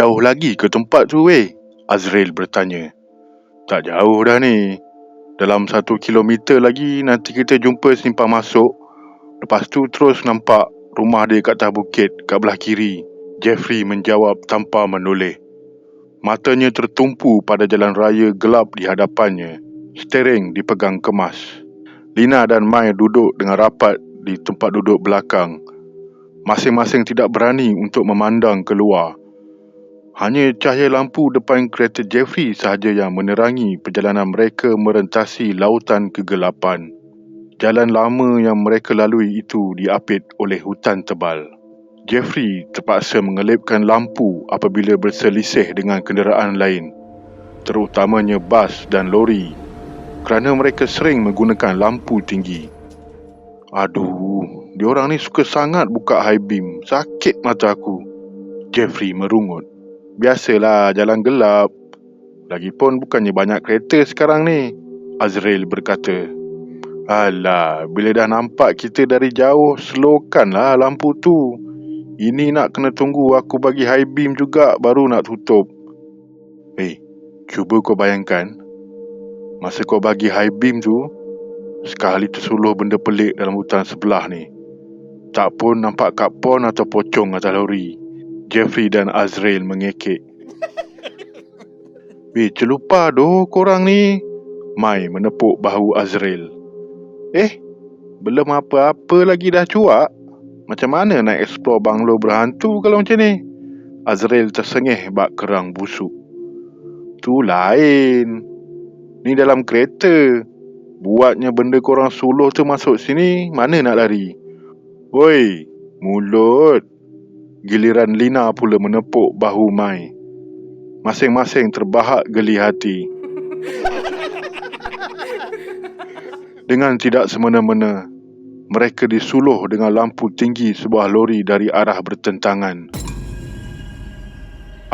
jauh lagi ke tempat tu weh? Azrael bertanya. Tak jauh dah ni. Dalam 1 kilometer lagi nanti kita jumpa simpang masuk. Lepas tu terus nampak rumah dia kat atas bukit kat belah kiri. Jeffrey menjawab tanpa menoleh. Matanya tertumpu pada jalan raya gelap di hadapannya. Steering dipegang kemas. Lina dan Mai duduk dengan rapat di tempat duduk belakang. Masing-masing tidak berani untuk memandang keluar. Hanya cahaya lampu depan kereta Jeffrey sahaja yang menerangi perjalanan mereka merentasi lautan kegelapan. Jalan lama yang mereka lalui itu diapit oleh hutan tebal. Jeffrey terpaksa mengelipkan lampu apabila berselisih dengan kenderaan lain, terutamanya bas dan lori, kerana mereka sering menggunakan lampu tinggi. Aduh, diorang ni suka sangat buka high beam. Sakit mata aku. Jeffrey merungut. Biasalah jalan gelap. Lagipun bukannya banyak kereta sekarang ni, Azrael berkata. Alah, bila dah nampak kita dari jauh, slowkanlah lampu tu. Ini nak kena tunggu aku bagi high beam juga baru nak tutup. Cuba kau bayangkan, masa kau bagi high beam tu, sekali tersuluh benda pelik dalam hutan sebelah ni. Tak pun nampak kapon atau pocong atas lori. Jeffrey dan Azrael mengekek. Celupa doh korang ni. Mai menepuk bahu Azrael. Belum apa-apa lagi dah cuak. Macam mana nak explore banglo berhantu kalau macam ni? Azrael tersengih bak kerang busuk. Tu lain. Ni dalam kereta. Buatnya benda korang suluh tu masuk sini, mana nak lari? Woi, mulut. Giliran Lina pula menepuk bahu Mai. Masing-masing terbahak geli hati. Dengan tidak semena-mena, mereka disuluh dengan lampu tinggi sebuah lori dari arah bertentangan.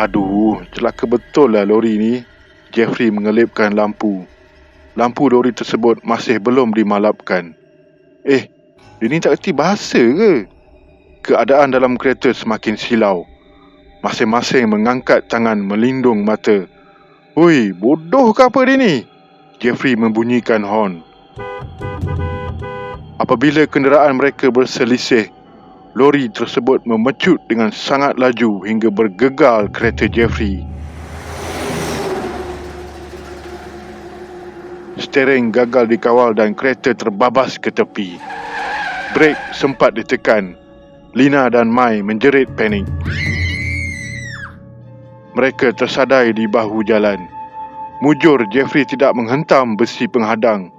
Aduh, celaka betul lah lori ni. Jeffrey mengelipkan lampu. Lampu lori tersebut masih belum dimalapkan. Dia ni tak erti bahasa ke? Keadaan dalam kereta semakin silau. Masing-masing mengangkat tangan melindung mata. Oi, bodoh ke apa dia ni? Jeffrey membunyikan horn. Apabila kenderaan mereka berselisih, lori tersebut memecut dengan sangat laju hingga bergegar kereta Jeffrey. Steering gagal dikawal dan kereta terbabas ke tepi. Brek sempat ditekan. Lina dan Mai menjerit panik. Mereka tersadai di bahu jalan. Mujur Jeffrey tidak menghentam besi penghadang.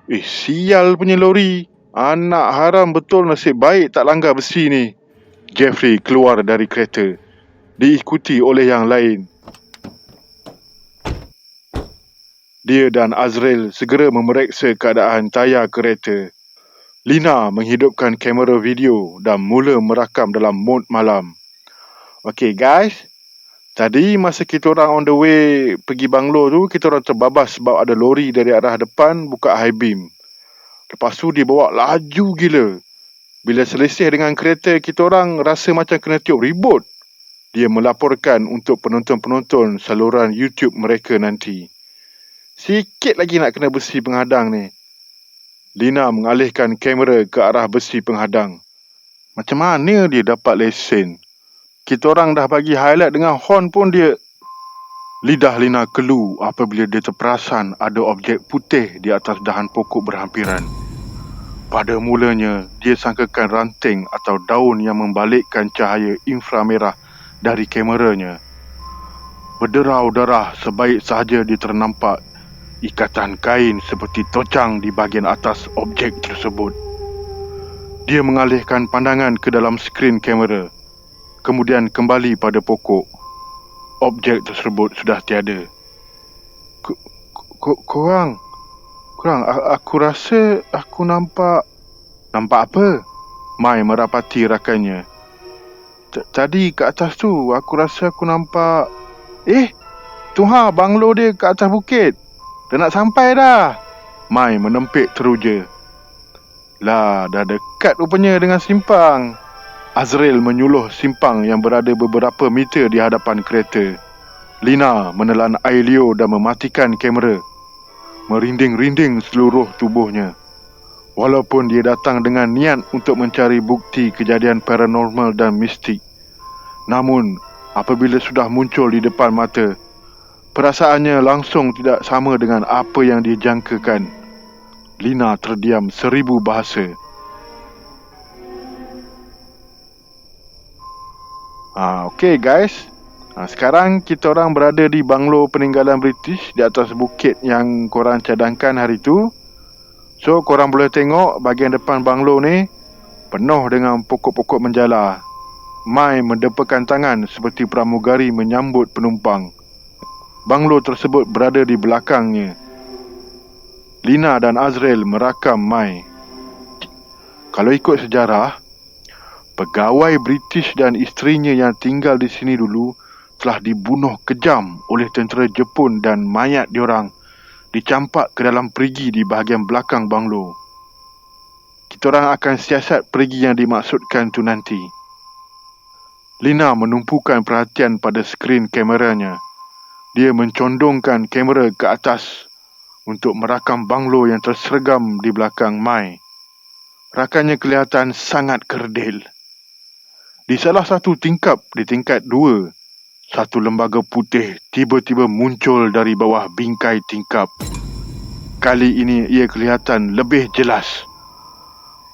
Sial punya lori. Anak haram betul, nasib baik tak langgar besi ni. Jeffrey keluar dari kereta, diikuti oleh yang lain. Dia dan Azrael segera memeriksa keadaan tayar kereta. Lina menghidupkan kamera video dan mula merakam dalam mod malam. Okay guys, tadi masa kita orang on the way pergi banglo tu, kita orang terbabas sebab ada lori dari arah depan buka high beam. Lepas tu dia bawa laju gila. Bila selisih dengan kereta, kita orang rasa macam kena tiup ribut. Dia melaporkan untuk penonton-penonton saluran YouTube mereka nanti. Sikit lagi nak kena besi penghadang ni. Lina mengalihkan kamera ke arah besi penghadang. Macam mana dia dapat lesen? Kita orang dah bagi highlight dengan horn pun dia... Lidah Lina kelu apabila dia terperasan ada objek putih di atas dahan pokok berhampiran. Pada mulanya, dia sangkakan ranting atau daun yang membalikkan cahaya inframerah dari kameranya. Berderau darah sebaik sahaja dia ternampak ikatan kain seperti tocang di bahagian atas objek tersebut. Dia mengalihkan pandangan ke dalam skrin kamera, kemudian kembali pada pokok. Objek tersebut sudah tiada. Korang, aku rasa aku nampak... Nampak apa? Mai merapati rakannya. Tadi kat atas tu, aku rasa aku nampak... Tu banglo dia kat atas bukit. Dah nak sampai dah. Mai menempik teruja. Lah, dah dekat rupanya dengan simpang. Azrael menyuluh simpang yang berada beberapa meter di hadapan kereta. Lina menelan air liur dan mematikan kamera. Merinding-rinding seluruh tubuhnya. Walaupun dia datang dengan niat untuk mencari bukti kejadian paranormal dan mistik. Namun, apabila sudah muncul di depan mata, perasaannya langsung tidak sama dengan apa yang dia jangkakan. Lina terdiam 1000 bahasa. Okey guys. Sekarang kita orang berada di banglo peninggalan British di atas bukit yang korang cadangkan hari tu. So korang boleh tengok bahagian depan banglo ni penuh dengan pokok-pokok menjala. Mai mendepakan tangan seperti pramugari menyambut penumpang. Banglo tersebut berada di belakangnya. Lina dan Azrael merakam Mai. Kalau ikut sejarah, pegawai British dan isterinya yang tinggal di sini dulu telah dibunuh kejam oleh tentera Jepun dan mayat diorang dicampak ke dalam perigi di bahagian belakang banglo. Kita orang akan siasat perigi yang dimaksudkan tu nanti. Lina menumpukan perhatian pada skrin kameranya. Dia mencondongkan kamera ke atas untuk merakam banglo yang tersergam di belakang Mai. Rakannya kelihatan sangat kerdil. Di salah satu tingkap di tingkat 2, satu lembaga putih tiba-tiba muncul dari bawah bingkai tingkap. Kali ini ia kelihatan lebih jelas.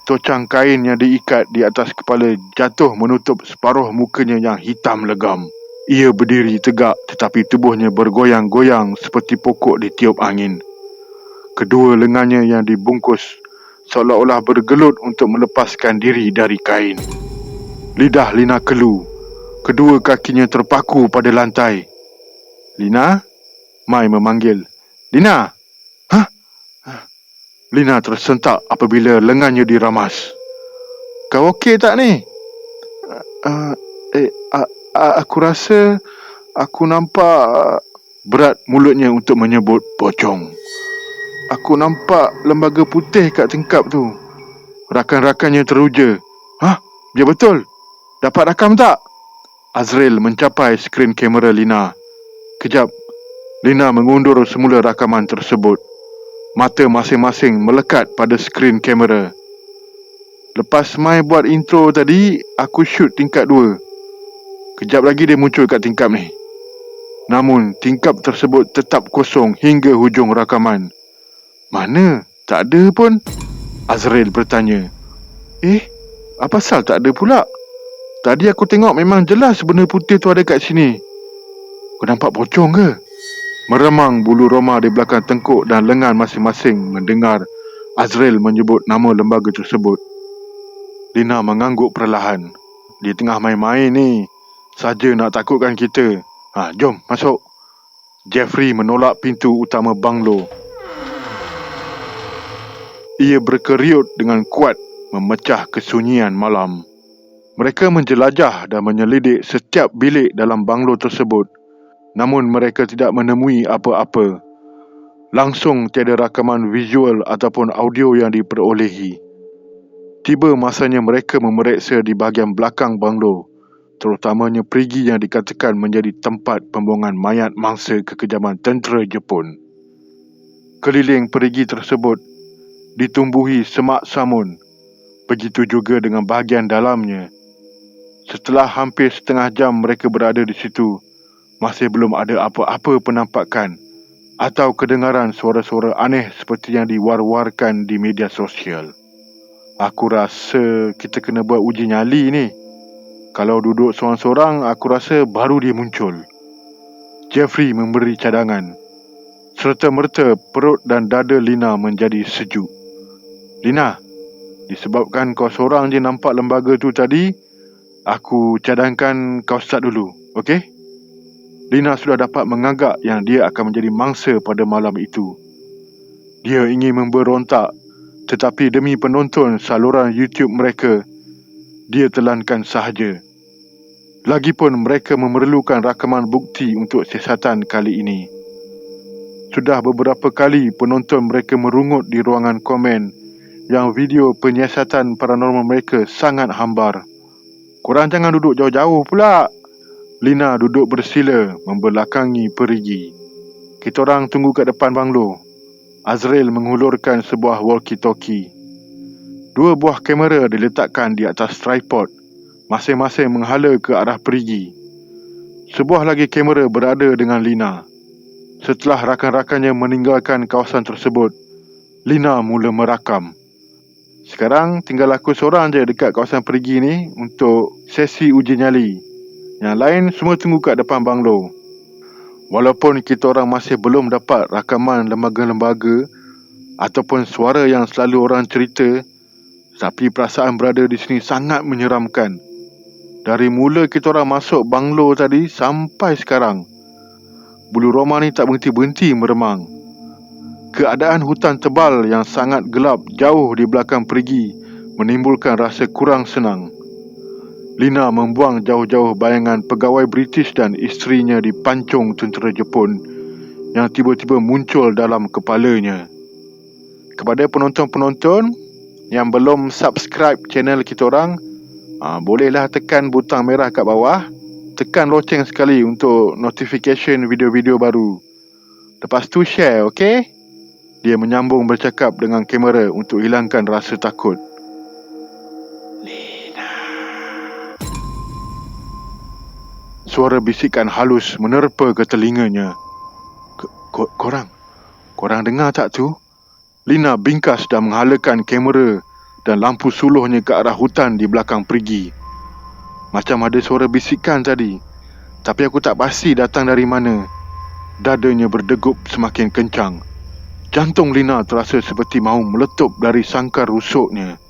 Tocang kain yang diikat di atas kepala jatuh menutup separuh mukanya yang hitam legam. Ia berdiri tegak tetapi tubuhnya bergoyang-goyang seperti pokok ditiup angin. Kedua lengannya yang dibungkus seolah-olah bergelut untuk melepaskan diri dari kain. Lidah Lina kelu. Kedua kakinya terpaku pada lantai. Lina? Mai memanggil. Lina? Hah? Lina tersentak apabila lengannya diramas. Kau okey tak ni? Aku rasa aku nampak... Berat mulutnya untuk menyebut pocong. Aku nampak lembaga putih kat tingkap tu. Rakan-rakannya teruja. Hah? Dia betul? Dapat rakam tak? Azrael mencapai skrin kamera Lina. Kejap, Lina mengundur semula rakaman tersebut. Mata masing-masing melekat pada skrin kamera. Lepas Mai buat intro tadi, aku shoot tingkat 2. Kejap lagi dia muncul kat tingkap ni. Namun, tingkap tersebut tetap kosong hingga hujung rakaman. Mana? Tak ada pun. Azrael bertanya. Apa pasal tak ada pula? Tadi aku tengok memang jelas benda putih tu ada kat sini. Kau nampak pocong ke? Meremang bulu roma di belakang tengkuk dan lengan masing-masing mendengar Azrael menyebut nama lembaga tersebut. Lina mengangguk perlahan. Dia tengah main-main ni. Saja nak takutkan kita. Jom masuk. Jeffrey menolak pintu utama banglo. Ia berkeriut dengan kuat memecah kesunyian malam. Mereka menjelajah dan menyelidik setiap bilik dalam banglo tersebut. Namun mereka tidak menemui apa-apa. Langsung tiada rakaman visual ataupun audio yang diperolehi. Tiba masanya mereka memeriksa di bahagian belakang banglo, terutamanya perigi yang dikatakan menjadi tempat pembuangan mayat mangsa kekejaman tentera Jepun. Keliling perigi tersebut ditumbuhi semak samun. Begitu juga dengan bahagian dalamnya. Setelah hampir setengah jam mereka berada di situ, masih belum ada apa-apa penampakan atau kedengaran suara-suara aneh seperti yang diwar-warkan di media sosial. Aku rasa kita kena buat uji nyali ni. Kalau duduk seorang-seorang, aku rasa baru dia muncul. Jeffrey memberi cadangan. Serta-merta perut dan dada Lina menjadi sejuk. Lina, disebabkan kau seorang je nampak lembaga tu tadi, aku cadangkan kau start dulu, okey? Lina sudah dapat mengagak yang dia akan menjadi mangsa pada malam itu. Dia ingin memberontak, tetapi demi penonton saluran YouTube mereka, dia telankan sahaja. Lagipun mereka memerlukan rakaman bukti untuk siasatan kali ini. Sudah beberapa kali penonton mereka merungut di ruangan komen yang video penyiasatan paranormal mereka sangat hambar. Korang jangan duduk jauh-jauh pula. Lina duduk bersila membelakangi perigi. Kita orang tunggu kat depan banglo. Azrael menghulurkan sebuah walkie-talkie. 2 buah kamera diletakkan di atas tripod, masing-masing menghala ke arah perigi. Sebuah lagi kamera berada dengan Lina. Setelah rakan-rakannya meninggalkan kawasan tersebut, Lina mula merakam. Sekarang tinggal aku seorang je dekat kawasan perigi ni untuk sesi uji nyali. Yang lain semua tunggu kat depan banglo. Walaupun kita orang masih belum dapat rakaman lembaga-lembaga ataupun suara yang selalu orang cerita, tapi perasaan berada di sini sangat menyeramkan. Dari mula kita orang masuk banglo tadi sampai sekarang, bulu roma ni tak berhenti-berhenti meremang. Keadaan hutan tebal yang sangat gelap jauh di belakang perigi menimbulkan rasa kurang senang. Lina membuang jauh-jauh bayangan pegawai British dan isterinya dipancung tentera Jepun yang tiba-tiba muncul dalam kepalanya. Kepada penonton-penonton yang belum subscribe channel kita orang, bolehlah tekan butang merah kat bawah, tekan loceng sekali untuk notification video-video baru. Lepas tu share, okey? Dia menyambung bercakap dengan kamera untuk hilangkan rasa takut. Suara bisikan halus menerpa ke telinganya. Korang dengar tak tu? Lina bingkas dan menghalakan kamera dan lampu suluhnya ke arah hutan di belakang perigi. Macam ada suara bisikan tadi, tapi aku tak pasti datang dari mana. Dadanya berdegup semakin kencang. Jantung Lina terasa seperti mahu meletup dari sangkar rusuknya.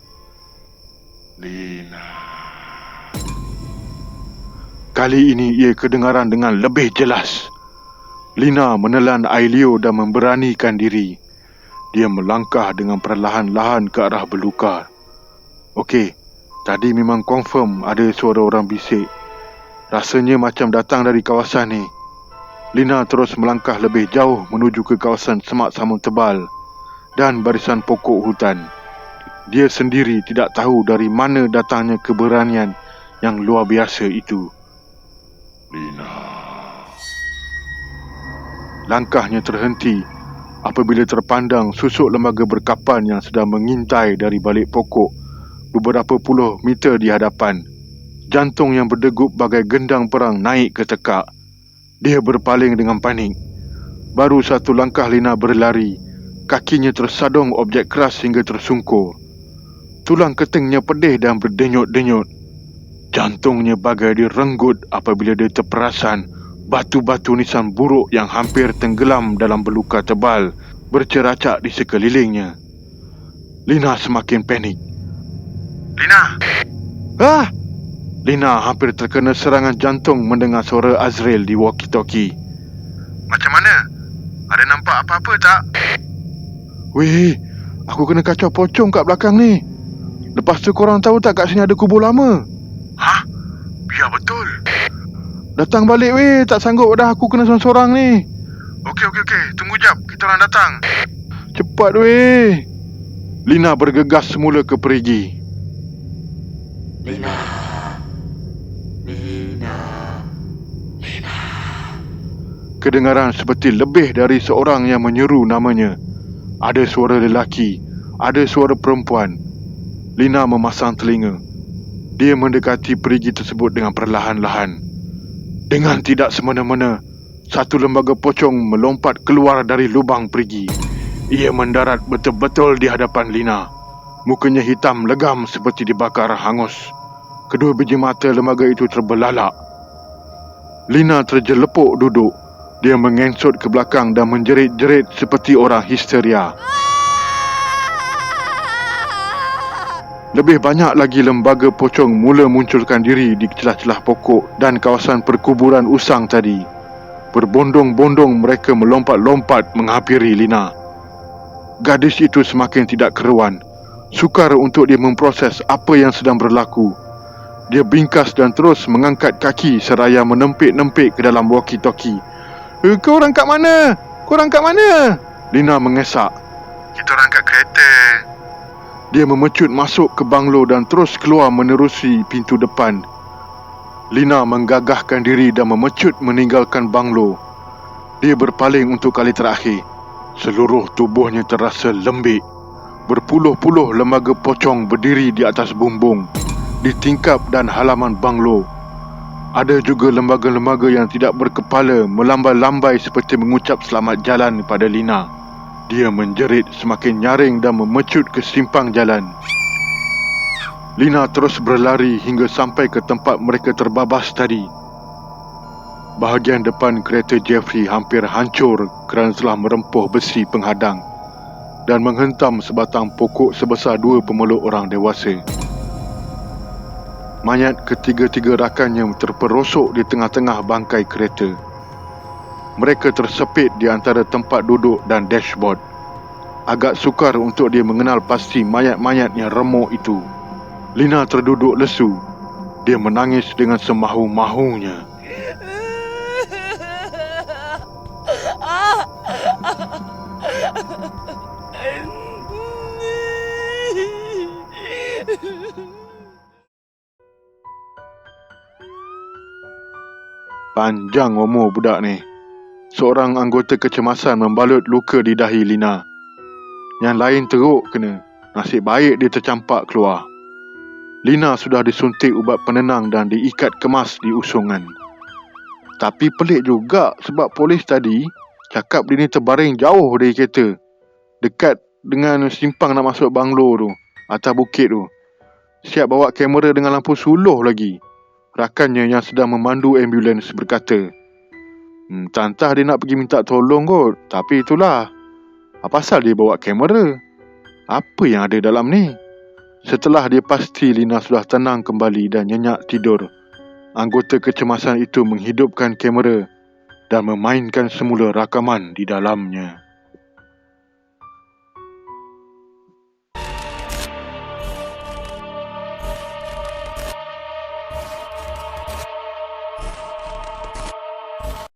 Lina. Kali ini ia kedengaran dengan lebih jelas. Lina menelan air liur dan memberanikan diri. Dia melangkah dengan perlahan-lahan ke arah belukar. Okey, tadi memang confirm ada suara orang bisik. Rasanya macam datang dari kawasan ni. Lina terus melangkah lebih jauh menuju ke kawasan semak samun tebal dan barisan pokok hutan. Dia sendiri tidak tahu dari mana datangnya keberanian yang luar biasa itu. Lina. Langkahnya terhenti apabila terpandang susuk lembaga berkapan yang sedang mengintai dari balik pokok beberapa puluh meter di hadapan. Jantung yang berdegup bagai gendang perang naik ke tekak. Dia berpaling dengan panik. Baru satu langkah Lina berlari, kakinya tersadung objek keras hingga tersungkur. Tulang ketingnya pedih dan berdenyut-denyut. Jantungnya bagai direnggut apabila dia terperasan batu-batu nisan buruk yang hampir tenggelam dalam belukar tebal berceracak di sekelilingnya. Lina semakin panik. Lina! Lina hampir terkena serangan jantung mendengar suara Azrael di walkie-talkie. Macam mana? Ada nampak apa-apa tak? Weh, aku kena kacau pocong kat belakang ni. Lepas tu korang tahu tak kat sini ada kubur lama? Hah? Biar betul. Datang balik weh, tak sanggup dah aku kena sorang-sorang ni. Okey, tunggu jap, kita orang datang. Cepat weh. Lina bergegas semula ke perigi. Lina. Kedengaran seperti lebih dari seorang yang menyeru namanya. Ada suara lelaki, ada suara perempuan. Lina memasang telinga. Dia mendekati perigi tersebut dengan perlahan-lahan. Dengan tidak semena-mena, satu lembaga pocong melompat keluar dari lubang perigi. Ia mendarat betul-betul di hadapan Lina. Mukanya hitam legam seperti dibakar hangus. Kedua biji mata lembaga itu terbelalak. Lina terjelepuk duduk. Dia mengengsut ke belakang dan menjerit-jerit seperti orang histeria. Lebih banyak lagi lembaga pocong mula munculkan diri di celah-celah pokok dan kawasan perkuburan usang tadi. Berbondong-bondong mereka melompat-lompat menghampiri Lina. Gadis itu semakin tidak keruan. Sukar untuk dia memproses apa yang sedang berlaku. Dia bingkas dan terus mengangkat kaki seraya menempik-nempik ke dalam walkie-talkie. Korang kat mana? Lina mengesak. Kita orang kat kereta. Dia memecut masuk ke banglo dan terus keluar menerusi pintu depan. Lina menggagahkan diri dan memecut meninggalkan banglo. Dia berpaling untuk kali terakhir. Seluruh tubuhnya terasa lembik. Berpuluh-puluh lembaga pocong berdiri di atas bumbung, di tingkap dan halaman banglo. Ada juga lembaga-lembaga yang tidak berkepala melambai-lambai seperti mengucap selamat jalan pada Lina. Dia menjerit semakin nyaring dan memecut ke simpang jalan. Lina terus berlari hingga sampai ke tempat mereka terbabas tadi. Bahagian depan kereta Jeffrey hampir hancur kerana telah merempuh besi penghadang dan menghentam sebatang pokok sebesar 2 pemeluk orang dewasa. Mayat ketiga-tiga rakannya terperosok di tengah-tengah bangkai kereta. Mereka tersepit di antara tempat duduk dan dashboard. Agak sukar untuk dia mengenal pasti mayat-mayat yang remuk itu. Lina terduduk lesu. Dia menangis dengan semahu-mahunya. Panjang umur budak ni. Seorang anggota kecemasan membalut luka di dahi Lina. Yang lain teruk kena. Nasib baik dia tercampak keluar. Lina sudah disuntik ubat penenang dan diikat kemas di usungan. Tapi pelik juga sebab polis tadi cakap dia ni terbaring jauh dari kereta. Dekat dengan simpang nak masuk banglo tu, atas bukit tu. Siap bawa kamera dengan lampu suluh lagi. Rakannya yang sedang memandu ambulans berkata, tantah dia nak pergi minta tolong kot. Tapi itulah, apa pasal dia bawa kamera? Apa yang ada dalam ni? Setelah dia pasti Lina sudah tenang kembali dan nyenyak tidur, anggota kecemasan itu menghidupkan kamera dan memainkan semula rakaman di dalamnya.